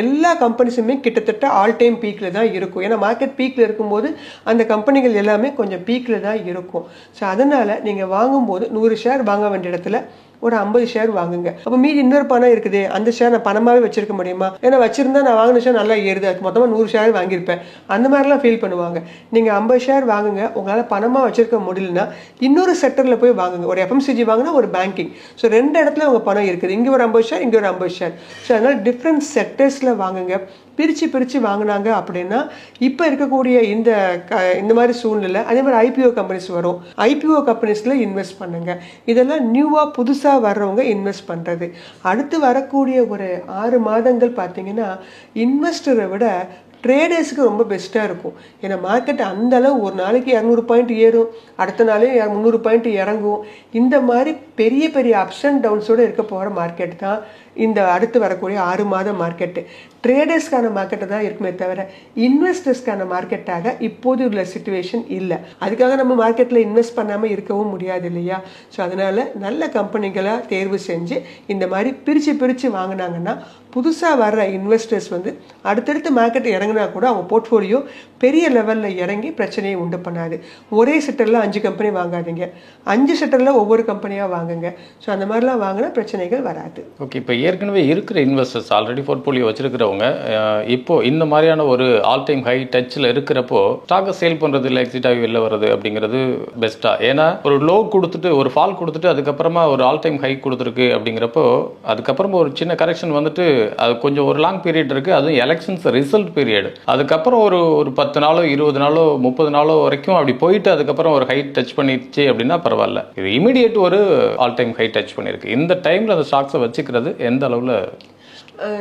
எல்லா கம்பெனிஸுமே கிட்டத்தட்ட ஆல் டைம் பீக்கில் தான் இருக்கும். ஏன்னா மார்க்கெட் பீக்கில் இருக்கும்போது அந்த கம்பெனிகள் எல்லாமே கொஞ்சம் பீக்கில் தான் இருக்கும். ஸோ அதனால் நீங்கள் வாங்கும்போது 100 ஷேர் வாங்க வேண்டிய இடத்துல ஒரு 50 ஷேர் வாங்குங்க. அப்போ மீதி இன்னொரு பணம் இருக்குது, அந்த ஷேர் நான் பணமாகவே வச்சிருக்க முடியுமா, ஏன்னா வச்சிருந்தா நான் வாங்கின ஷேர் நல்லா ஏறுது, அதுக்கு மொத்தமாக 100 ஷேர் வாங்கியிருப்பேன், அந்த மாதிரிலாம் ஃபீல் பண்ணுவாங்க. நீங்கள் 50 ஷேர் வாங்குங்க. உங்களால் பணமாக வச்சிருக்க முடியலன்னா இன்னொரு செக்டரில் போய் வாங்குங்க. ஒரு எஃப்எம்சிஜி வாங்கினா ஒரு பேங்கிங். ஸோ 2 இடத்துல உங்கள் பணம் இருக்குது, இங்கே ஒரு 50 ஷேர், இங்கே ஒரு 50 ஷேர். ஸோ அதனால் டிஃப்ரெண்ட் செக்டர்ஸில் வாங்குங்க. பிரித்து வாங்கினாங்க அப்படின்னா இப்போ இருக்கக்கூடிய இந்த மாதிரி சூழ்நிலை. அதே மாதிரி ஐபிஓ கம்பெனிஸ் வரும், ஐபிஓ கம்பெனிஸில் இன்வெஸ்ட் பண்ணுங்க. இதெல்லாம் நியூவாக புதுசாக வர்றவங்க இன்வெஸ்ட் பண்ணுறது. அடுத்து வரக்கூடிய ஒரு 6 மாதங்கள் பார்த்தீங்கன்னா இன்வெஸ்டரை விட ட்ரேடர்ஸுக்கு ரொம்ப பெஸ்ட்டாக இருக்கும். ஏன்னா மார்க்கெட் அந்த அளவு ஒரு நாளைக்கு 200 பாயிண்ட் ஏறும், அடுத்த நாளே 300 பாயிண்ட் இறங்கும். இந்த மாதிரி பெரிய பெரிய அப்ஸ் அண்ட் டவுன்ஸோடு இருக்க போகிற மார்க்கெட் தான் இந்த அடுத்து வரக்கூடிய 6 மாத மார்க்கெட்டு. ட்ரேடர்ஸ்க்கான மார்க்கெட்டை தான் இருக்குமே தவிர இன்வெஸ்டர்ஸ்க்கான மார்க்கெட்டாக இப்போது உள்ள சிச்சுவேஷன் இல்லை. அதுக்காக நம்ம மார்க்கெட்டில் இன்வெஸ்ட் பண்ணாமல் இருக்கவும் முடியாது இல்லையா? ஸோ அதனால் நல்ல கம்பெனிகளாக தேர்வு செஞ்சு இந்த மாதிரி பிரித்து வாங்கினாங்கன்னா புதுசாக வர்ற இன்வெஸ்டர்ஸ் வந்து அடுத்தடுத்து மார்க்கெட் இறங்க இறங்கினா கூட அவங்க போர்ட்ஃபோலியோ பெரிய லெவலில் இறங்கி பிரச்சனையை உண்டு பண்ணாது. ஒரே செக்டரில் 5 கம்பெனி வாங்காதீங்க, 5 செக்டரில் ஒவ்வொரு கம்பெனியாக வாங்குங்க. ஸோ அந்த மாதிரிலாம் வாங்கினா பிரச்சனைகள் வராது. ஓகே, இப்போ ஏற்கனவே இருக்கிற இன்வெஸ்டர்ஸ் ஆல்ரெடி போர்ட்ஃபோலியோ வச்சிருக்கிறவங்க இப்போ இந்த மாதிரியான ஒரு ஆல் டைம் ஹை டச்சில் இருக்கிறப்போ ஸ்டாக்கை சேல் பண்ணுறது இல்லை எக்ஸிட் ஆகி வெளில வர்றது அப்படிங்கிறது பெஸ்ட்டா? ஏன்னா ஒரு லோ கொடுத்துட்டு ஒரு ஃபால் கொடுத்துட்டு அதுக்கப்புறமா ஒரு ஆல் டைம் ஹை கொடுத்துருக்கு அப்படிங்கிறப்போ அதுக்கப்புறமா ஒரு சின்ன கரெக்ஷன் வந்துட்டு அது கொஞ்சம் ஒரு லாங் பீரியட் இருக்குது, அதுவும் எலெக்ஷன்ஸ் ரிசல்ட் பீரியட். அதுக்கப்புறம் ஒரு 10 நாளோ 20 நாளோ 30 நாளோ வரைக்கும் அப்படி போயிட்டு அதுக்கப்புறம் ஒரு ஹை டச் பண்ணிடுச்சு அப்படின்னா பரவாயில்ல. இது இமீடியட் ஒரு ஆல் டைம் ஹை டச் பண்ணியிருக்கு. இந்த டைமில் அந்த ஸ்டாக்ஸை வச்சுக்கிறது எந்த அளவில்?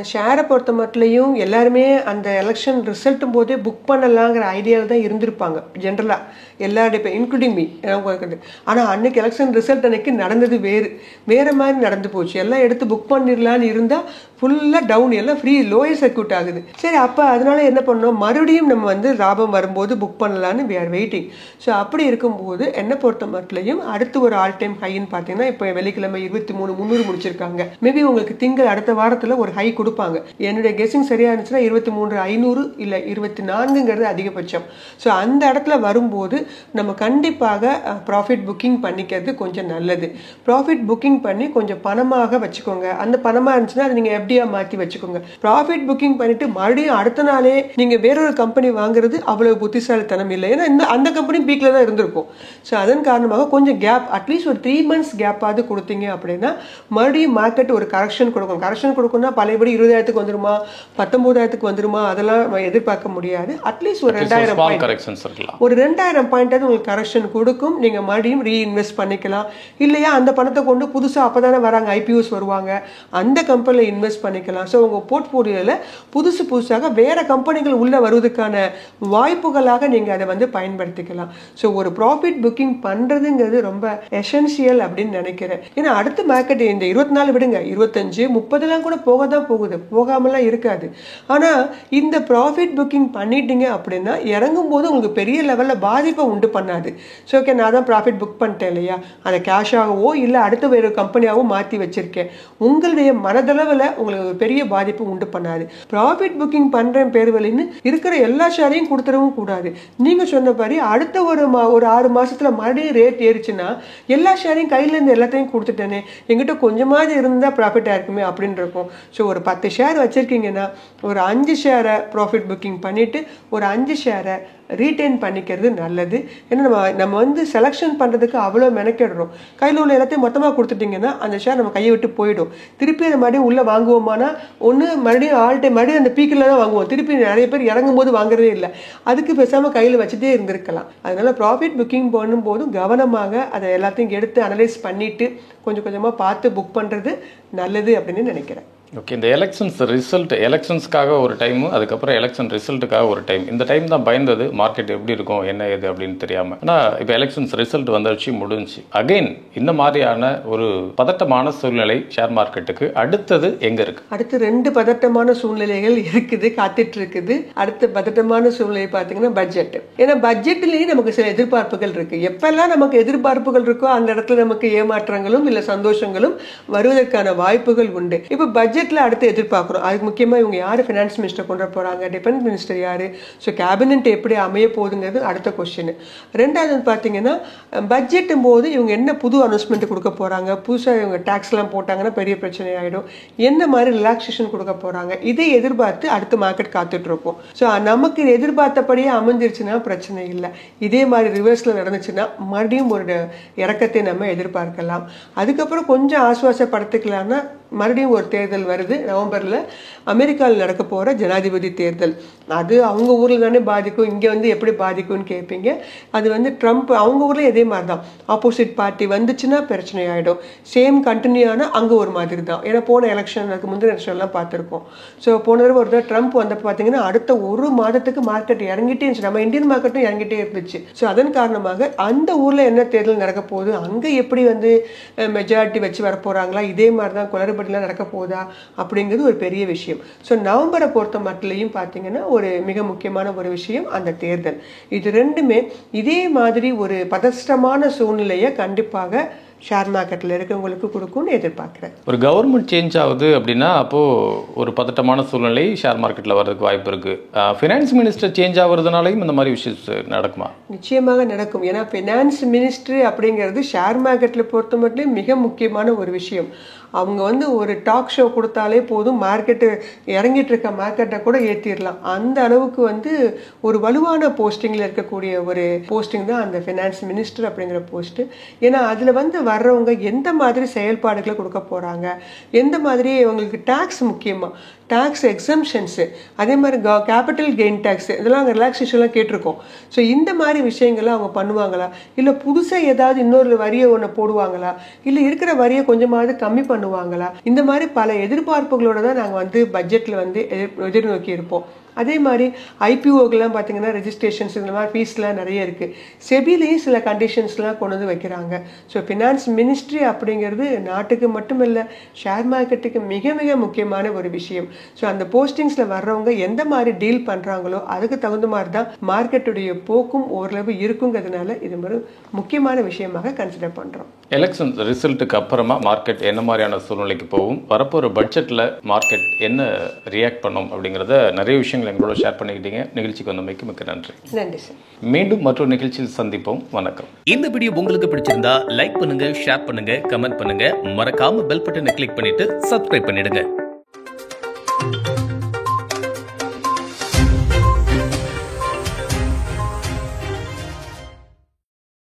ஷேரை பொறுத்த மட்டும் எல்லாருமே அந்த எலெக்ஷன் ரிசல்ட்டும் போதே புக் பண்ணலாங்கிற ஐடியாவில் தான் இருந்திருப்பாங்க ஜென்ரலாக எல்லாருடைய, இப்போ இன்க்ளூடிங் மீ. ஆனால் அன்னைக்கு எலெக்ஷன் ரிசல்ட் அன்னைக்கு நடந்தது வேறு மாதிரி நடந்து போச்சு. எல்லாம் எடுத்து புக் பண்ணிடலான்னு இருந்தால் ஃபுல்லாக டவுன், எல்லாம் ஃப்ரீ லோயர் சர்க்யூட் ஆகுது. சரி, அப்போ அதனால என்ன பண்ணோம், மறுபடியும் நம்ம வந்து லாபம் வரும்போது புக் பண்ணலான்னு வி ஆர் வெயிட்டிங். ஸோ அப்படி இருக்கும்போது என்னை பொறுத்த மட்டும் அடுத்து ஒரு ஆல் டைம் ஹைன்னு பார்த்தீங்கன்னா இப்போ வெள்ளிக்கிழமை 23,300 முடிச்சிருக்காங்க. மேபி உங்களுக்கு திங்கள் அடுத்த வாரத்தில் ஒரு ஹை கொடுப்பாங்க. என்னுடைய கெஸிங் சரியா இருந்துச்சுன்னா 23,500 இல்லை 24ங்கிறது அதிகபட்சம். ஸோ அந்த இடத்துல வரும்போது நம்ம கண்டிப்பாக ப்ராஃபிட் புக்கிங் பண்ணிக்கிறது கொஞ்சம் நல்லது. ப்ராஃபிட் புக்கிங் பண்ணி கொஞ்சம் பணமாக வச்சுக்கோங்க. அந்த பணமாக இருந்துச்சுன்னா அதை நீங்கள் எப்படியா மாற்றி வச்சுக்கோங்க. ப்ராஃபிட் புக்கிங் பண்ணிட்டு மறுபடியும் அடுத்த நாளே நீங்கள் வேறொரு கம்பெனி வாங்குறது அவ்வளவு புத்திசாலித்தனம் இல்லை. ஏன்னா அந்த கம்பெனி பீக்கில் தான் இருந்திருக்கும். ஸோ அதன் காரணமாக கொஞ்சம் கேப், அட்லீஸ்ட் ஒரு 3 months கேப்பாவது கொடுத்தீங்க அப்படின்னா மறுபடியும் மார்க்கெட் ஒரு கரெக்ஷன் கொடுக்கும். கரெக்ஷன் கொடுக்கும்னா பழையபடி 20,000 வந்துருமா 19,000 வந்துருமா அதெல்லாம் எதிர்பார்க்க முடியாது. அட்லீஸ்ட் ஒரு 2,000 பாயிண்ட் உங்களுக்கு கரெக்ஷன் கொடுக்கும். நீங்க மறுபடியும் ரீஇன்வெஸ்ட் பண்ணிக்கலாம். இல்லையா அந்த பணத்தை கொண்டு புதுசா அப்பதானே வராங்க, ஐபிஓஸ் வருவாங்க, அந்த கம்பெனில இன்வெஸ்ட் பண்ணிக்கலாம். ஸோ உங்க போர்ட்ஃபோலியோல புதுசாக வேற கம்பெனிகள் உள்ள வருவதற்கான வாய்ப்புகளாக நீங்க அதை வந்து பயன்படுத்திக்கலாம். ஸோ ஒரு ப்ராஃபிட் புக்கிங் பண்றதுங்கிறது ரொம்ப எசென்சியல் அப்படின்னு நினைக்கிறேன். ஏன்னா அடுத்த மார்க்கெட் இந்த 24 விடுங்க, 25 30 கூட போக தான் போகுது, போகாமலாம் இருக்காது. ஆனா இந்த ப்ராஃபிட் புக்கிங் பண்ணிட்டீங்க அப்படின்னா இறங்கும் போது உங்களுக்கு பெரிய லெவல்ல பாதிப்பை உண்டு பண்ணாது. ஸோ ஓகே, நான் தான் ப்ராஃபிட் புக் பண்ணிட்டேன் இல்லையா, அதை கேஷாகவோ இல்லை அடுத்த வேறு கம்பெனியாகவோ மாற்றி வச்சிருக்கேன், உங்களுடைய மனதளவில் உங்களுக்கு பெரிய பாதிப்பு உண்டு பண்ணாது. ப்ராஃபிட் புக்கிங் பண்றேன் பேர் வழின்னு இருக்கிற எல்லா ஷேரையும் கொடுத்துடவும் கூடாது. நீங்க சொன்னபடி அடுத்த ஒரு 6 மாசத்துல மறுபடியும் ரேட் ஏறிச்சுன்னா எல்லா ஷேரையும் கையில இருந்து எல்லாத்தையும் கொடுத்துட்டேனே, எங்கிட்ட கொஞ்சமாவது இருந்தா ப்ராஃபிட் ஆயிருக்குமே அப்படின்னு இருக்கும். ஸோ ஒரு 10 ஷேர் வச்சிருக்கீங்கன்னா ஒரு 5 ஷேரை ப்ராஃபிட் புக்கிங் பண்ணிட்டு ஒரு 5 ஷேரை ரீட்டைன் பண்ணிக்கிறது நல்லது. ஏன்னா நம்ம வந்து செலெக்ஷன் பண்ணுறதுக்கு அவ்வளோ மெனக்கிடுறோம். கையில் உள்ள எல்லாத்தையும் மொத்தமாக கொடுத்துட்டிங்கன்னா அந்த ஷேர் நம்ம கையை விட்டு போயிடும். திருப்பி அந்த மறுபடியும் உள்ளே வாங்குவோமானா ஒன்று மறுபடியும் மறுபடியும் அந்த பீக்கில் தான் வாங்குவோம். திருப்பி நிறைய பேர் இறங்கும் போது வாங்குறதே இல்லை. அதுக்கு பேசாமல் கையில் வச்சுட்டே இருந்திருக்கலாம். அதனால ப்ராஃபிட் புக்கிங் பண்ணும்போது கவனமாக அதை எல்லாத்தையும் எடுத்து அனலைஸ் பண்ணிட்டு கொஞ்சம் கொஞ்சமாக பார்த்து புக் பண்ணுறது நல்லது அப்படின்னு நினைக்கிறேன். ஓகே, இந்த எலெக்ஷன்ஸ்க்காக ஒரு டைமு, அதுக்கப்புறம் எலெக்ஷன் ரிசல்ட்டுக்காக ஒரு டைம், இந்த டைம் தான் பயந்தது மார்க்கெட் எப்படி இருக்கும் என்ன ஏது அப்படின்னு தெரியாமல். ஆனால் இப்போ எலெக்ஷன்ஸ் ரிசல்ட் வந்துருச்சு, முடிஞ்சு. அகெயின் இந்த மாதிரியான ஒரு பதட்டமான சூழ்நிலை ஷேர் மார்க்கெட்டுக்கு அடுத்தது எங்கே இருக்கு? அடுத்து 2 பதட்டமான சூழ்நிலைகள் இருக்குது, காத்துட்டு இருக்குது. அடுத்த பதட்டமான சூழ்நிலை பார்த்தீங்கன்னா பட்ஜெட். ஏன்னா பட்ஜெட்லேயும் நமக்கு சில எதிர்பார்ப்புகள் இருக்கு. எப்பெல்லாம் நமக்கு எதிர்பார்ப்புகள் இருக்கோ அந்த இடத்துல நமக்கு ஏமாற்றங்களும் இல்லை சந்தோஷங்களும் வருவதற்கான வாய்ப்புகள் உண்டு. இப்போ பட்ஜெட்ல அடுத்து எதிர்பார்க்கிறோம். அதுக்கு முக்கியமா இவங்க யாரு ஃபினான்ஸ் மினிஸ்டர் கொண்டு போறாங்க, டிஃபென்ஸ் மினிஸ்டர் யாரு, ஸோ கேபினெட் எப்படி அமைய போகுதுங்கிறது அடுத்த கொஸ்டின். ரெண்டாவது பார்த்தீங்கன்னா பட்ஜெட்டும் போது இவங்க என்ன புது அனௌன்ஸ்மெண்ட் கொடுக்க போறாங்க, புதுசாக இவங்க டாக்ஸ்லாம் போட்டாங்கன்னா பெரிய பிரச்சனை ஆயிடும், என்ன மாதிரி ரிலாக்ஸேஷன் கொடுக்க போறாங்க, இதை எதிர்பார்த்து அடுத்த மார்க்கெட் காத்துட்டு இருப்போம். ஸோ நமக்கு எதிர்பார்த்தபடியே அமைஞ்சிருச்சுன்னா பிரச்சனை இல்லை. இதே மாதிரி ரிவர்ஸ்ல நடந்துச்சுன்னா மறுபடியும் ஒரு இறக்கத்தை நம்ம எதிர்பார்க்கலாம். அதுக்கப்புறம் கொஞ்சம் ஆசுவாசப்படுத்திக்கலாம்னா மறுபடியும் ஒரு தேர்தல் வருது நவம்பர்ல, அமெரிக்காவில் நடக்க போற ஜனாதிபதி தேர்தல். அது அவங்க ஊர்ல தானே பாதிக்கும், இங்க வந்து எப்படி பாதிக்கும்னு கேட்பீங்க. அது வந்து ட்ரம்ப் அவங்க ஊர்ல இதே மாதிரி தான், ஆப்போசிட் பார்ட்டி வந்துச்சுன்னா பிரச்சனை ஆயிடும். சேம் கண்டினியூ ஆனா அங்க ஒரு மாதிரி தான். ஏன்னா போன எலெக்ஷன் முந்தின எலெக்ஷன்லாம் பார்த்துருக்கோம். ஸோ போன தடவை ஒரு ட்ரம்ப் வந்தப்போ பார்த்தீங்கன்னா அடுத்த ஒரு மாதத்துக்கு மார்க்கெட் இறங்கிட்டே இருந்துச்சு, நம்ம இந்தியன் மார்க்கெட்டும் இறங்கிட்டே இருந்துச்சு. ஸோ அதன் காரணமாக அந்த ஊர்ல என்ன தேர்தல் நடக்க போகுது, அங்க எப்படி வந்து மெஜாரிட்டி வச்சு வர போறாங்களா, இதே மாதிரி தான் குளறுபடிலாம் நடக்க போகுதா அப்படிங்கிறது ஒரு பெரிய விஷயம். ஸோ நவம்பரை பொறுத்த மட்டும் பார்த்தீங்கன்னா ஒரு மிக முக்கியமான ஒரு விஷயம் அந்த தேர்தல். இது ரெண்டுமே இதே மாதிரி ஒரு பதஷ்டமான சூழ்நிலையை கண்டிப்பாக ஷேர் மார்க்கெட்டில் இருக்கவங்களுக்கு கொடுக்கும்னு எதிர்பார்க்குறேன். ஒரு கவர்மெண்ட் சேஞ்ச் ஆகுது அப்படின்னா அப்போது ஒரு பதட்டமான சூழ்நிலை ஷேர் மார்க்கெட்டில் வர்றதுக்கு வாய்ப்பு இருக்குது. ஃபினான்ஸ் மினிஸ்டர் சேஞ்ச் ஆகுறதுனாலையும் இந்த மாதிரி விஷயஸ் நடக்குமா? நிச்சயமாக நடக்கும். ஏன்னா ஃபினான்ஸ் மினிஸ்ட்ரி அப்படிங்கிறது ஷேர் மார்க்கெட்டில் பொறுத்த மட்டும் மிக முக்கியமான ஒரு விஷயம். அவங்க வந்து ஒரு டாக் ஷோ கொடுத்தாலே போதும், மார்க்கெட்டு இறங்கிட்டு இருக்க மார்க்கெட்டை கூட ஏற்றிடலாம். அந்த அளவுக்கு வந்து ஒரு வலுவான போஸ்டிங்கில் இருக்கக்கூடிய ஒரு போஸ்டிங் தான் அந்த ஃபினான்ஸ் மினிஸ்டர் அப்படிங்கிற போஸ்ட்டு. ஏன்னா அதில் வந்து வர்றவங்க எந்த மாதிரி செயல்பாடுகளை கொடுக்க போகிறாங்க, எந்த மாதிரி அவங்களுக்கு டேக்ஸ் முக்கியமாக டேக்ஸ் எக்ஸம்ஷன்ஸு, அதே மாதிரி கேபிட்டல் கெயின் டேக்ஸு, இதெல்லாம் அங்கே ரிலாக்ஸேஷன்லாம் கேட்டிருக்கோம். ஸோ இந்த மாதிரி விஷயங்கள்லாம் அவங்க பண்ணுவாங்களா, இல்லை புதுசாக ஏதாவது இன்னொரு வரியை ஒன்று போடுவாங்களா, இல்லை இருக்கிற வரியை கொஞ்சமாவது கம்மி பண்ணுவாங்களா, இந்த மாதிரி பல எதிர்பார்ப்புகளோடு தான் நாங்கள் வந்து பட்ஜெட்டில் வந்து எதிர்நோக்கி இருப்போம். அதே மாதிரி ஐபிஓக்கெலாம் பார்த்தீங்கன்னா ரெஜிஸ்ட்ரேஷன்ஸ் இந்த மாதிரி ஃபீஸ்லாம் நிறைய இருக்குது. செபிலையும் சில கண்டிஷன்ஸ்லாம் கொண்டு வந்து வைக்கிறாங்க. ஸோ ஃபினான்ஸ் மினிஸ்ட்ரி அப்படிங்கிறது நாட்டுக்கு மட்டும் இல்லை, ஷேர் மார்க்கெட்டுக்கு மிக மிக முக்கியமான ஒரு விஷயம். ஸோ அந்த போஸ்டிங்ஸில் வர்றவங்க எந்த மாதிரி டீல் பண்ணுறாங்களோ அதுக்கு தகுந்த மாதிரி தான் மார்க்கெட்டுடைய போக்கும் ஓரளவு இருக்குங்கிறதுனால இது ஒரு முக்கியமான விஷயமாக கன்சிடர் பண்ணுறோம். எலெக்ஷன் ரிசல்ட்டுக்கு அப்புறமா மார்க்கெட் என்ன மாதிரியான சூழ்நிலைக்கு போகும், வரப்போகிற பட்ஜெட்டில் மார்க்கெட் என்ன ரியாக்ட் பண்ணும் அப்படிங்கிறத நிறைய விஷயங்கள் எங்களோட ஷேர் பண்ணிக்கிட்டீங்க. நிகழ்ச்சிக்கு வந்தமைக்கு மிக்க நன்றி. நன்றி சார். மீண்டும் மற்றொரு நிகழ்ச்சியில் சந்திப்போம். வணக்கம். இந்த வீடியோ உங்களுக்கு பிடிச்சிருந்தா லைக் பண்ணுங்க, ஷேர் பண்ணுங்க, கமெண்ட் பண்ணுங்க. மறக்காம பெல் பட்டனை கிளிக் பண்ணிட்டு சப்ஸ்கிரைப் பண்ணிடுங்க.